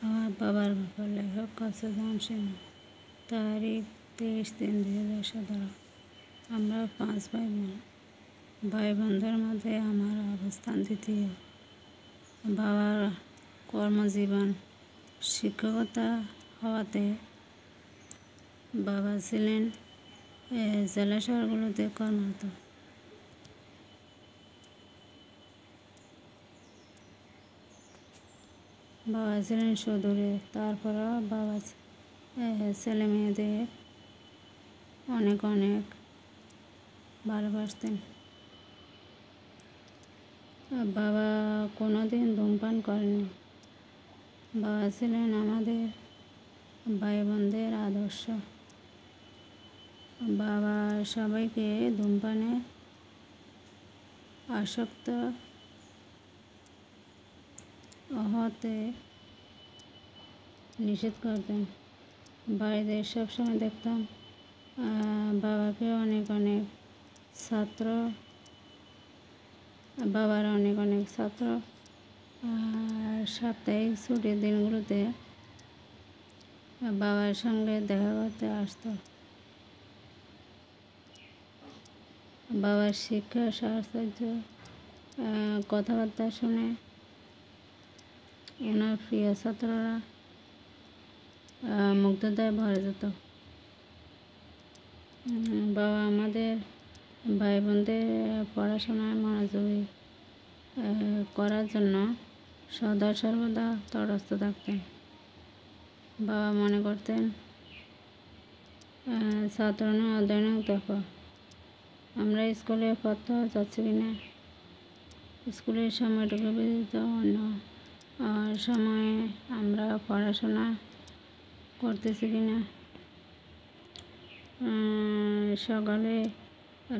আমার বাবার গল্প লেখক কাছে জামশেদ। তারিখ 23/3/2017। আমরা 5 ভাই বোন। ভাই বোনদের মধ্যে আমার অবস্থান দ্বিতীয়। বাবার কর্মজীবন শিক্ষকতা হওয়াতে বাবা ছিলেন জেলা শহরগুলোতে কর্মরত। বাবা ছিলেন সুদূরে। তারপরও বাবা ছেলে মেয়েদের অনেক ভালোবাসতেন। বাবা কোনোদিন ধূমপান করেননি। বাবা ছিলেন আমাদের ভাই বোনদের আদর্শ। বাবা সবাইকে ধূমপানে আসক্ত হতে নিষেধ করতেন। বাড়িতে সবসময় দেখতাম বাবার অনেক ছাত্র সাপ্তাহিক ছুটির দিনগুলোতে বাবার সঙ্গে দেখা করতে আসতো। বাবার শিক্ষা সাহচর্য কথাবার্তা শুনে ওনার প্রিয় ছাত্ররা মুগ্ধতায় ভরে যেত। বাবা আমাদের ভাই বোনদের পড়াশোনায় মনোযোগী করার জন্য সদা সর্বদা তটস্থ থাকতেন। বাবা মনে করতেন ছাত্র নয়, অধ্যয়ন দেখো আমরা স্কুলে পড়তে যাচ্ছি কিনা, স্কুলের সময়টুকু ব্যতীত অন্য সময়ে আমরা পড়াশোনা করতেছি কিনা, সকালে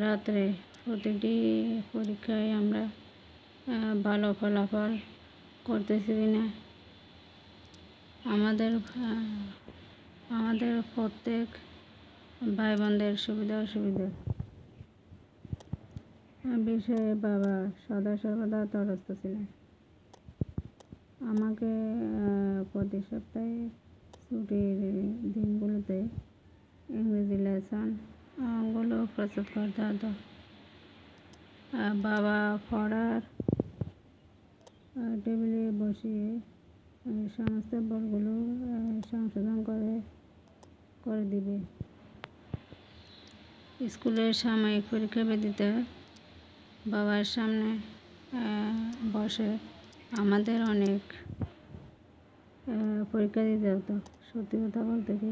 রাত্রে প্রতিটি পরীক্ষায় আমরা ভালো ফলাফল করতেছি কিনা, আমাদের প্রত্যেক ভাই বোনদের সুবিধা অসুবিধা বিষয়ে বাবা সদা সর্বদা তটস্থ ছিলেন। আমাকে প্রতি সপ্তাহে ছুটির দিনগুলোতে ইংরেজি লেসনগুলো প্রস্তুত করতে হতো। বাবা পড়ার টেবিলে বসিয়ে সমস্ত বইগুলো সংশোধন করে দিবে। স্কুলের সাময়িক পরীক্ষা ব্যতীত বাবার সামনে বসে আমাদের অনেক পরীক্ষা দিতে হতো। সত্যি কথা বলতে কি,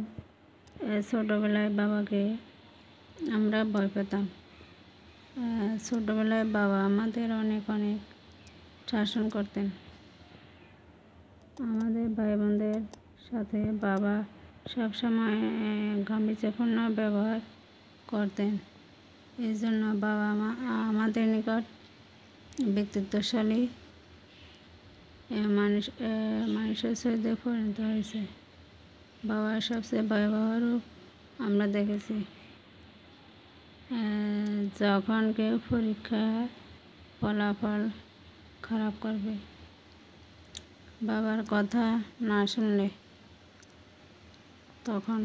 ছোটোবেলায় বাবাকে আমরা ভয় পেতাম। ছোটোবেলায় বাবা আমাদের অনেক শাসন করতেন। আমাদের ভাই বোনদের সাথে বাবা সবসময় গাম্ভীর্যপূর্ণ ব্যবহার করতেন। এই জন্য বাবা আমাদের নিকট ব্যক্তিত্বশালী মানুষের চরিত্রে পরিণত হয়েছে। বাবার সবচেয়ে ভয়াবহ রূপ আমরা দেখেছি যখন কেউ পরীক্ষায় ফলাফল খারাপ করবে, বাবার কথা না শুনলে তখন